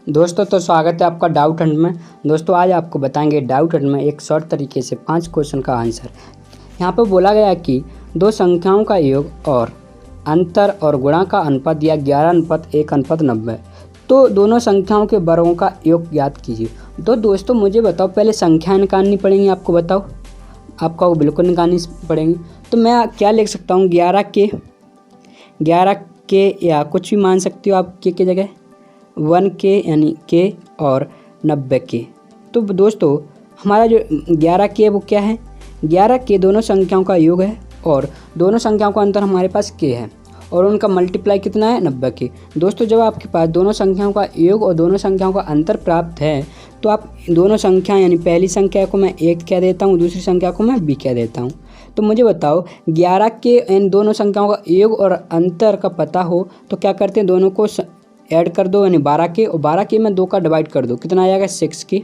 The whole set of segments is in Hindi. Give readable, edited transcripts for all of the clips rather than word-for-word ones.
दोस्तों तो स्वागत है आपका डाउट हंट में। दोस्तों आज आपको बताएंगे डाउट हंट में एक शॉर्ट तरीके से 5 क्वेश्चन का आंसर। यहाँ पर बोला गया है कि दो संख्याओं का योग और अंतर और गुणा का अनुपात दिया 11:1:90। तो दोनों संख्याओं के वर्गों का योग ज्ञात कीजिए। तो दोस्तों मुझे बताओ, पहले संख्याएँ निकालनी पड़ेंगी आपको, बताओ आपका वो बिल्कुल निकालनी पड़ेंगी। तो मैं क्या लिख सकता हूँ, 11 के या कुछ भी मान सकती हो आप के जगह 1 के यानी के और 90 के। तो दोस्तों हमारा जो 11 के वो क्या है, 11 के दोनों संख्याओं का योग है और दोनों संख्याओं का अंतर हमारे पास के है और उनका मल्टीप्लाई कितना है 90 के। दोस्तों जब आपके पास दोनों संख्याओं का योग और दोनों संख्याओं का अंतर प्राप्त है तो आप दोनों संख्या यानी पहली संख्या को मैं 1 कह देता हूँ, दूसरी संख्या को मैं b कह देता हूँ। तो मुझे बताओ 11 के इन दोनों संख्याओं का योग और अंतर का पता हो तो क्या करते हैं, दोनों को ऐड कर दो यानी 12 के, और 12 के में 2 का डिवाइड कर दो, कितना आ जाएगा 6 के।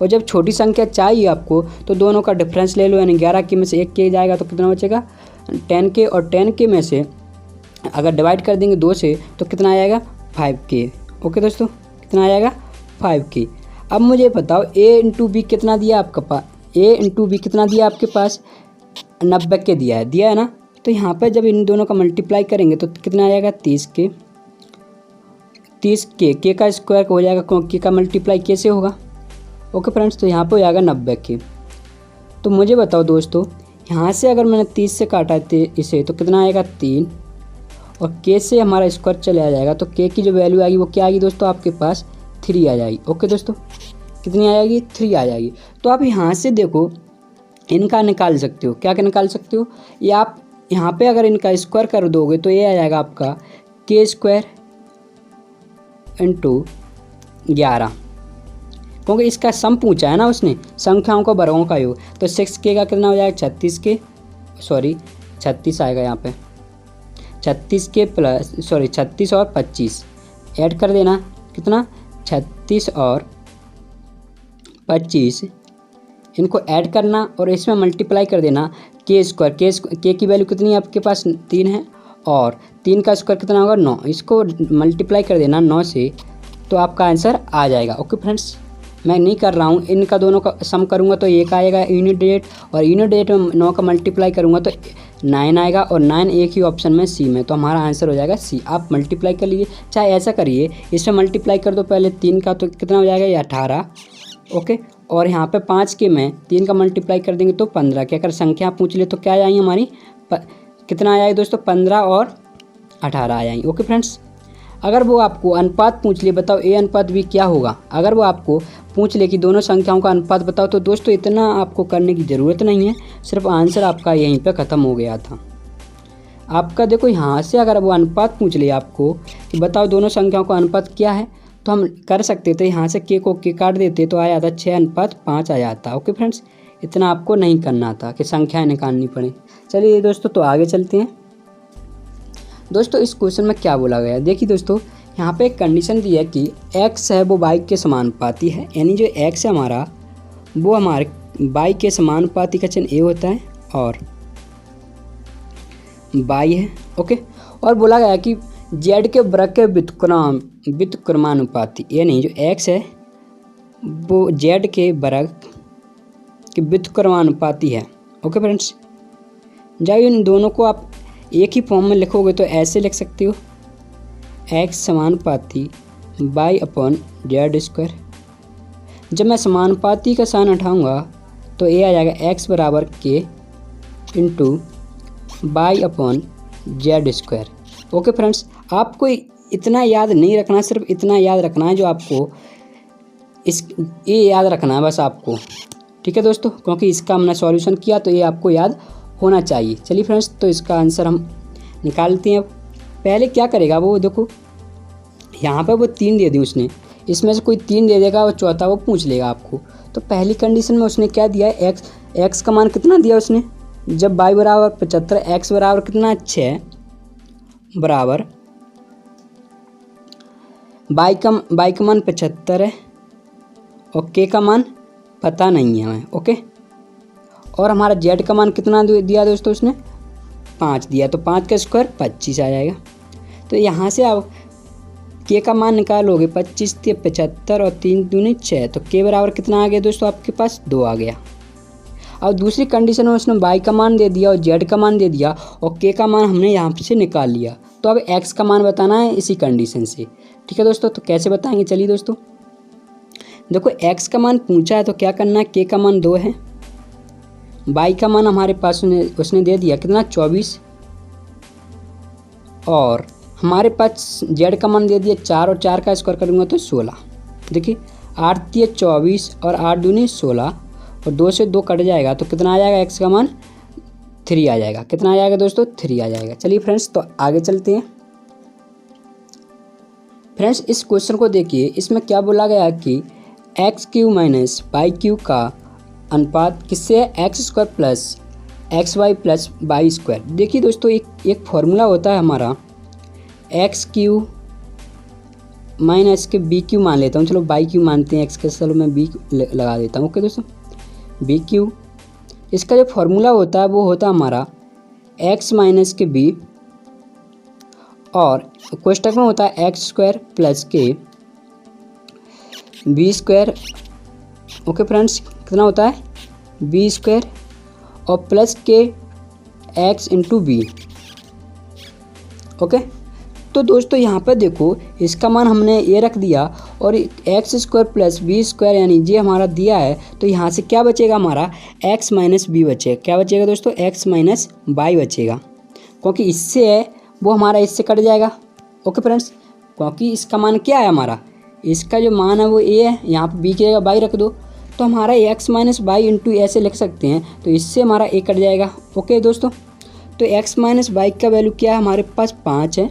और जब छोटी संख्या चाहिए आपको तो दोनों का डिफरेंस ले लो, यानी 11 के में से 1 के जाएगा तो कितना बचेगा 10 के, और 10 के में से अगर डिवाइड कर देंगे 2 से तो कितना आ जाएगा 5 के। ओके दोस्तों, कितना आ जाएगा 5 के। अब मुझे बताओ a इंटू बी कितना दिया आपके पास, a इंटू बी कितना दिया आपके पास 90 के दिया है ना। तो यहाँ पर जब इन दोनों का मल्टीप्लाई करेंगे तो कितना आ जाएगा 30 के का स्क्वायर हो जाएगा, के का मल्टीप्लाई कैसे होगा। ओके फ्रेंड्स, तो यहाँ पे हो जाएगा 90 के। तो मुझे बताओ दोस्तों, यहाँ से अगर मैंने 30 से काटा इसे तो कितना आएगा 3, और के से हमारा स्क्वायर चले आ जाएगा तो के की जो वैल्यू आएगी वो क्या आएगी दोस्तों, आपके पास 3 आ जाएगी। ओके दोस्तों, कितनी आ जाएगी 3 आ जाएगी। तो आप यहाँ से देखो इनका निकाल सकते हो, क्या निकाल सकते हो, या आप यहाँ पे अगर इनका स्क्वायर कर दोगे तो ये आ जाएगा आपका के स्क्वायर इंटू 11, क्योंकि इसका सम पूछा है ना उसने, संख्याओं का वर्गों का योग। तो 6 के का कितना हो जाएगा 36 आएगा यहाँ पे, 36 और 25 ऐड कर देना, कितना 36 और 25 इनको ऐड करना और इसमें मल्टीप्लाई कर देना के स्क्वायर। के की वैल्यू कितनी है आपके पास 3 है, और 3 का स्क्वायर कितना होगा 9, इसको मल्टीप्लाई कर देना 9 से तो आपका आंसर आ जाएगा। ओके फ्रेंड्स, मैं नहीं कर रहा हूँ, इनका दोनों का सम करूँगा तो एक आएगा यूनिट डेट, और यूनिट डेट में 9 का मल्टीप्लाई करूँगा तो 9 आएगा, और 9 एक ही ऑप्शन में सी में, तो हमारा आंसर हो जाएगा सी। आप मल्टीप्लाई कर लीजिए, चाहे ऐसा करिए, इसमें मल्टीप्लाई कर दो पहले 3 का तो कितना हो जाएगा ये 18। ओके, और यहाँ पे 5 के में 3 का मल्टीप्लाई कर देंगे तो 15 के। अगर संख्या पूछ ले तो क्या आ जाएंगी हमारी, कितना आ जाएगा दोस्तों 15 और 18 आ जाएंगी। ओके फ्रेंड्स, अगर वो आपको अनुपात पूछ ले, बताओ a अनुपात b क्या होगा, अगर वो आपको पूछ ले कि दोनों संख्याओं का अनुपात बताओ, तो दोस्तों इतना आपको करने की ज़रूरत नहीं है, सिर्फ आंसर आपका यहीं पे ख़त्म हो गया था आपका। देखो यहाँ से अगर वो अनुपात पूछ ले आपको कि बताओ दोनों संख्याओं का अनुपात क्या है, तो हम कर सकते थे यहाँ से के को के काट देते तो आ जाता 6:5 आ जाता। ओके फ्रेंड्स, इतना आपको नहीं करना था कि संख्याएँ निकालनी पड़े। चलिए दोस्तों, तो आगे चलते हैं। दोस्तों इस क्वेश्चन में क्या बोला गया है, देखिए दोस्तों यहाँ पे एक कंडीशन दी है कि x है वो y के समानुपाती है, यानी जो x है हमारा वो हमारे y के समानुपाती का चिन्ह a होता है और y है। ओके, और बोला गया है कि z के वर्ग के व्युत्क्रमानुपाती, यानी जो x है वो z के वर्ग के व्युत्क्रमानुपाती है। ओके फ्रेंड्स, जब इन दोनों को आप एक ही फॉर्म में लिखोगे तो ऐसे लिख सकते हो x समानुपाती y/z²। जब मैं समानुपाती का साइन हटाऊंगा तो ये आ जाएगा x बराबर k into y/z²। Okay friends, आपको इतना याद नहीं रखना, सिर्फ इतना याद रखना है जो आपको ये याद रखना है बस आपको, ठीक है दोस्तों, क्योंकि इसका हमने सॉल्यूशन किया तो ये आपको याद होना चाहिए। चलिए फ्रेंड्स, तो इसका आंसर हम निकालते हैं। पहले क्या करेगा वो, देखो यहाँ पर वो 3 दे दी उसने, इसमें से कोई 3 दे देगा और चौथा वो पूछ लेगा आपको। तो पहली कंडीशन में उसने क्या दिया है, x का मान कितना दिया उसने, जब y बराबर 75, x बराबर कितना 6 बराबर y का मान 75 है और k का मान पता नहीं है हमें। ओके, और हमारा z का मान कितना दिया दोस्तों उसने 5 दिया, तो 5 का स्क्वायर 25 आ जाएगा। तो यहाँ से आप के का मान निकालोगे 25 से 75 और 3 दूनी 6, तो के बराबर कितना आ गया दोस्तों आपके पास 2 आ गया। और दूसरी कंडीशन में उसने वाई का मान दे दिया और जेड का मान दे दिया और के का मान हमने यहाँ से निकाल लिया। तो अब एक्स का मान बताना है इसी कंडीशन से। ठीक है दोस्तों, तो कैसे बताएंगे, चलिए दोस्तों देखो एक्स का मान पूछा है तो क्या करना है, के का मान 2 है, वाई का मान हमारे पास उसने दे दिया कितना 24, और हमारे पास जेड का मान दे दिया 4 और 4 का स्क्वायर करूँगा तो 16। देखिए 8 दिए 24 और 8 दूनी 16 और 2 से 2 कट जाएगा तो कितना आ जाएगा, एक्स का मान 3 आ जाएगा। कितना आ जाएगा दोस्तों, 3 आ जाएगा। चलिए फ्रेंड्स तो आगे चलते हैं। फ्रेंड्स इस क्वेश्चन को देखिए, इसमें क्या बोला गया कि X cube minus Y cube का अनुपात किससे है, X square plus X Y plus Y square. देखिए दोस्तों एक फॉर्मूला होता है हमारा एक्स क्यू माइनस के बी क्यू मान लेता हूँ, चलो वाई क्यू मानते हैं, एक्स के चलो मैं बी लगा देता हूँ। ओके दोस्तों, बी क्यू, इसका जो फॉर्मूला होता है वो होता है हमारा एक्स माइनस के बी और कोष्टक में होता है एक्स स्क्वायर प्लस के बी स्क्वायर। ओके फ्रेंड्स, कितना होता है बी स्क्वायर और प्लस के एक्स इंटू बी। ओके, तो दोस्तों यहाँ पर देखो इसका मान हमने ये रख दिया और X square plus B square यानी ये हमारा दिया है, तो यहाँ से क्या बचेगा हमारा एक्स माइनस बी बचेगा। क्या बचेगा दोस्तों, एक्स माइनस वाई बचेगा, क्योंकि इससे है वो हमारा इससे कट जाएगा। ओके फ्रेंड्स, क्योंकि इसका मान क्या है हमारा, इसका जो मान है वो ए है, यहाँ पर बी की जगह वाई रख दो तो हमारा एक्स माइनस वाई इंटू ऐसे लिख सकते हैं, तो इससे हमारा ए कट जाएगा। ओके दोस्तों, तो एक्स माइनस वाई का वैल्यू क्या है हमारे पास 5 है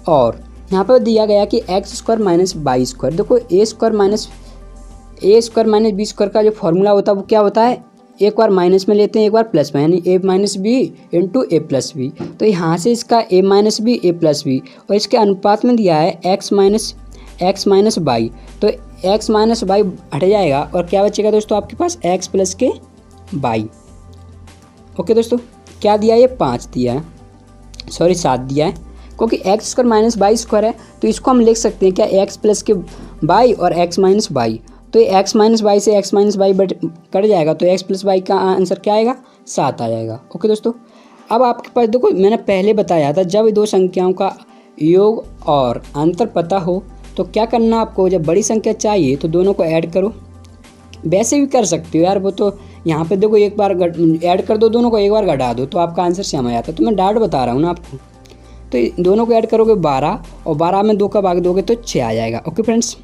और यहाँ पर दिया गया कि X square minus Y square. देखो A square minus B square का जो फॉर्मूला होता है वो क्या होता है, एक बार माइनस में लेते हैं एक बार प्लस में, यानी ए माइनस बी इंटू ए प्लस बी। तो यहाँ से इसका ए माइनस बी ए प्लस बी और इसके अनुपात में दिया है एक्स माइनस वाई, तो एक्स माइनस वाई हट जाएगा और क्या बचेगा दोस्तों आपके पास एक्स प्लस के वाई। ओके दोस्तों, क्या दिया है, ये 5 दिया है, सॉरी 7 दिया है, क्योंकि X square minus Y square है तो इसको हम लिख सकते हैं क्या एक्स प्लस के वाई और एक्स माइनस वाई। तो ये एक्स माइनस वाई से एक्स माइनस वाई कट जाएगा तो एक्स प्लस वाई का आंसर क्या आएगा, 7 आ जाएगा। ओके दोस्तों, अब आपके पास देखो मैंने पहले बताया था जब दो संख्याओं का योग और अंतर पता हो तो क्या करना आपको, जब बड़ी संख्या चाहिए तो दोनों को ऐड करो। वैसे भी कर सकते हो यार, वो तो यहाँ पे देखो एक बार ऐड कर दो, दोनों को एक बार घटा दो तो आपका आंसर सेम आ जाता है। तो मैं डाउट बता रहा हूँ ना आपको, तो दोनों को ऐड करोगे 12 और 12 में 2 का भाग दोगे तो 6 आ जाएगा। ओके फ्रेंड्स,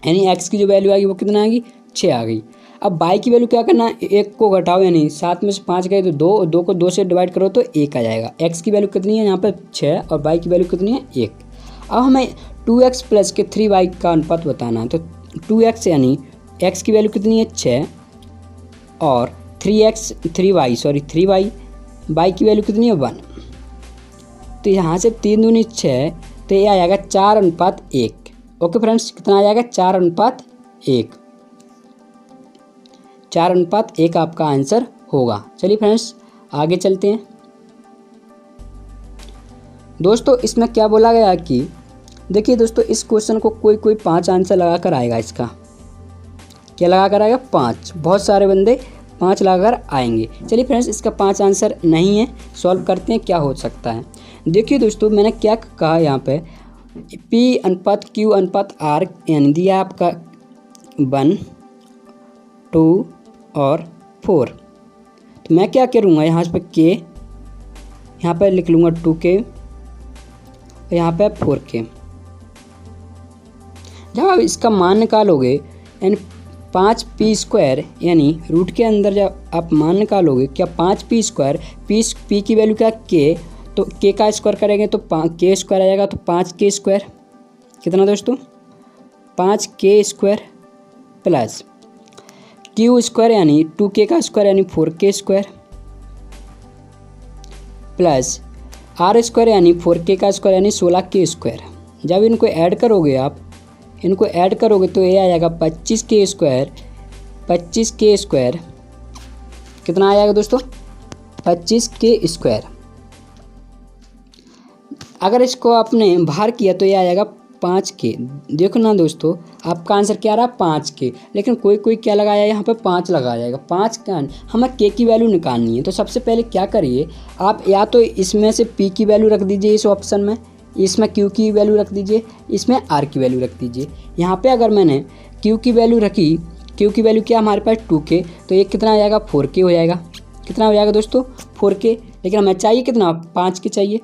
यानी एक्स की जो वैल्यू आएगी वो कितना आएगी, 6 आ गई। अब वाई की वैल्यू क्या करना है, 1 को घटाओ यानी 7 में से 5 गए तो 2, 2 को 2 से डिवाइड करो तो 1 आ जाएगा। एक्स की वैल्यू कितनी है यहाँ पर 6 और वाई की वैल्यू कितनी है 1। अब हमें 2x प्लस के 3y का अनुपात बताना है, तो 2x यानी x की वैल्यू कितनी है 6 और 3y y की वैल्यू कितनी है 1। तो यहाँ से 3 दूनी 6 तो ये आ जाएगा 4:1। ओके फ्रेंड्स, कितना आ जाएगा 4:1, 4:1 आपका आंसर होगा। चलिए फ्रेंड्स आगे चलते हैं। दोस्तों इसमें क्या बोला गया कि देखिए दोस्तों इस क्वेश्चन को कोई 5 आंसर लगा कर आएगा, इसका क्या लगा कर आएगा 5, बहुत सारे बंदे 5 लगा कर आएंगे। चलिए फ्रेंड्स इसका 5 आंसर नहीं है, सॉल्व करते हैं क्या हो सकता है। देखिए दोस्तों मैंने क्या कहा यहाँ पे P अनुपात Q अनुपात R यानी दिया आपका 1, 2 और 4। तो मैं क्या करूँगा यहाँ पे K यहाँ पर लिख लूँगा 2K और यहाँ पे 4K। जब आप इसका मान निकालोगे यानी 5p स्क्वायर यानी रूट के अंदर जब आप मान निकालोगे क्या 5p स्क्वायर, p की वैल्यू क्या k, तो k का स्क्वायर करेंगे तो k स्क्वायर आ जाएगा, तो 5k स्क्वायर कितना दोस्तों 5k square plus q square यानी 2k का स्क्वायर यानी 4k square plus r square यानी 4k का स्क्वायर यानी 16k स्क्वायर। जब इनको ऐड करोगे इनको ऐड करोगे तो ये आ जाएगा 25k स्क्वायर कितना आ जाएगा दोस्तों 25k स्क्वायर। अगर इसको आपने बाहर किया तो ये आ जाएगा 5 के। देखो ना दोस्तों, आपका आंसर क्या रहा 5 के, लेकिन कोई क्या लगाया यहाँ पे 5 लगा जाएगा। 5 का हमें के की वैल्यू निकालनी है। तो सबसे पहले क्या करिए, आप या तो इसमें से पी की वैल्यू रख दीजिए इस ऑप्शन में, इसमें क्यू की वैल्यू रख दीजिए, इसमें आर की वैल्यू रख दीजिए। यहाँ पे अगर मैंने क्यू की वैल्यू रखी, क्यू की वैल्यू क्या हमारे पास 2k, तो ये कितना आ जाएगा 4k हो जाएगा। कितना हो जाएगा दोस्तों 4k, लेकिन हमें चाहिए कितना 5 के चाहिए।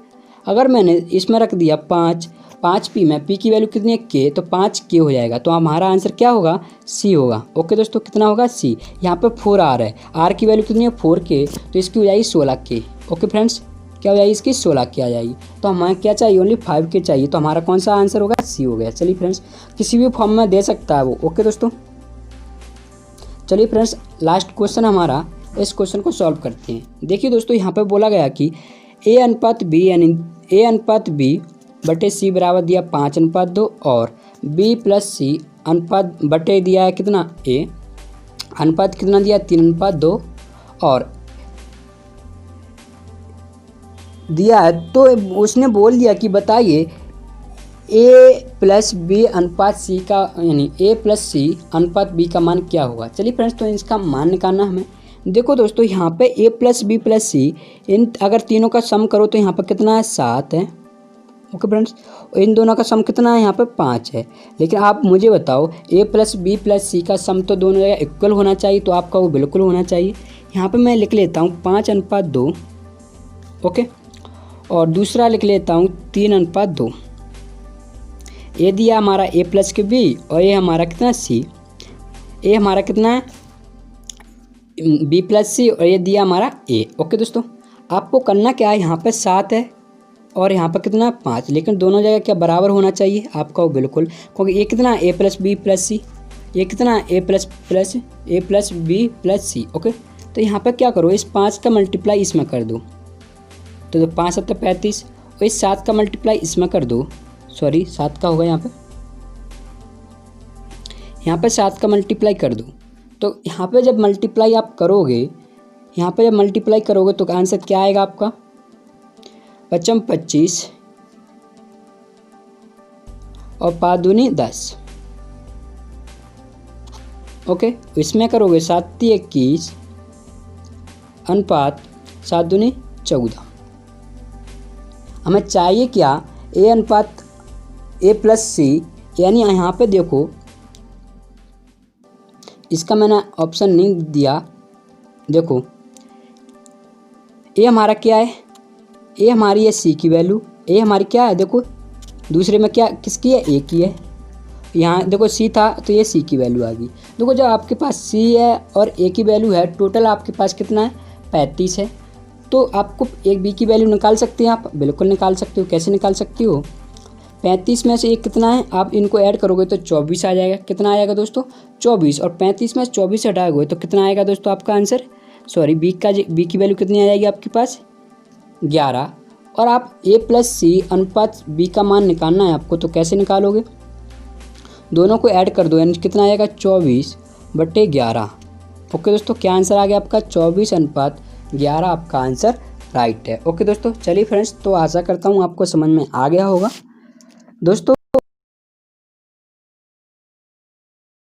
अगर मैंने इसमें रख दिया 5 पी में, पी की वैल्यू कितनी है k, तो 5k हो जाएगा। तो हमारा आंसर क्या होगा सी होगा। ओके दोस्तों, कितना होगा सी। यहाँ पे 4 आर है, आर की वैल्यू कितनी है 4k, तो इसकी हो जाएगी 16k। ओके फ्रेंड्स, क्या हो जाएगी इसकी 16k आ जाएगी। तो हमें क्या चाहिए ओनली 5k चाहिए। तो हमारा कौन सा आंसर होगा सी हो गया। चलिए फ्रेंड्स, किसी भी फॉर्म में दे सकता है वो। ओके दोस्तों, चलिए फ्रेंड्स, लास्ट क्वेश्चन हमारा, इस क्वेश्चन को सॉल्व करते हैं। देखिए दोस्तों, यहाँ पे बोला गया कि ए अनुपात बी यानी ए अनुपात बी बटे सी बराबर दिया 5:2 और बी प्लस सी अनुपात बटे दिया है कितना ए अनुपात कितना दिया 3:2 और दिया है। तो उसने बोल दिया कि बताइए ए प्लस बी अनुपात सी का यानी ए प्लस सी अनुपात बी का मान क्या होगा। चलिए फ्रेंड्स, तो इसका मान निकालना हमें। देखो दोस्तों, यहाँ पे ए प्लस बी प्लस सी, इन अगर तीनों का सम करो तो यहाँ पर कितना है 7 है। ओके फ्रेंड्स, इन दोनों का सम कितना है यहाँ पे 5 है। लेकिन आप मुझे बताओ ए प्लस बी प्लस सी का सम तो दोनों जगह इक्वल होना चाहिए, तो आपका वो बिल्कुल होना चाहिए। यहाँ पे मैं लिख लेता हूँ 5:2। ओके, और दूसरा लिख लेता हूँ 3:2। ये दिया हमारा ए प्लस के बी और ये हमारा कितना सी, ए हमारा कितना है बी प्लस सी और ये दिया हमारा ए। ओके दोस्तों, आपको करना क्या है, यहाँ पे 7 है और यहाँ पर कितना 5, लेकिन दोनों जगह क्या बराबर होना चाहिए आपका वो बिल्कुल, क्योंकि ये कितना ए प्लस बी प्लस सी, ये कितना ए प्लस बी प्लस सी। ओके, तो यहाँ पर क्या करो, इस 5 का मल्टीप्लाई इसमें कर दो, तो 5 7 35 और इस 7 का मल्टीप्लाई इसमें कर दो, सॉरी 7 का होगा यहाँ पे 7 का मल्टीप्लाई कर दो। तो यहाँ पे जब मल्टीप्लाई आप करोगे, यहाँ पे जब मल्टीप्लाई करोगे तो आंसर क्या आएगा आपका 25 और 5 दूनी 10। ओके, इसमें करोगे 7 21 अनुपात 7 दूनी 14। हमें चाहिए क्या ए अनुपात ए प्लस सी, यानी यहाँ पे देखो इसका मैंने ऑप्शन नहीं दिया। देखो ए हमारा क्या है, ए हमारी है सी की वैल्यू, ए हमारी क्या है देखो दूसरे में क्या किसकी है ए की है। यहाँ देखो सी था तो ये सी की वैल्यू आ गई। देखो जब आपके पास सी है और ए की वैल्यू है, टोटल आपके पास कितना है 35 है। तो आपको एक बी की वैल्यू निकाल सकते हैं आप, बिल्कुल निकाल सकते हो। कैसे निकाल सकते हो, 35 में से एक कितना है, आप इनको ऐड करोगे तो 24 आ जाएगा। कितना आएगा दोस्तों 24, और 35 में से 24 हटाओगे तो कितना आएगा दोस्तों आपका आंसर, सॉरी बी की वैल्यू कितनी आ जाएगी आपके पास 11। और आप ए प्लस सी अनुपात बी का मान निकालना है आपको, तो कैसे निकालोगे, दोनों को ऐड कर दो, यानी कितना आएगा 24/11। ओके दोस्तों, क्या आंसर आ गया आपका 24:11 आपका आंसर राइट है। ओके दोस्तों, चलिए फ्रेंड्स, तो आशा करता हूँ आपको समझ में आ गया होगा दोस्तों।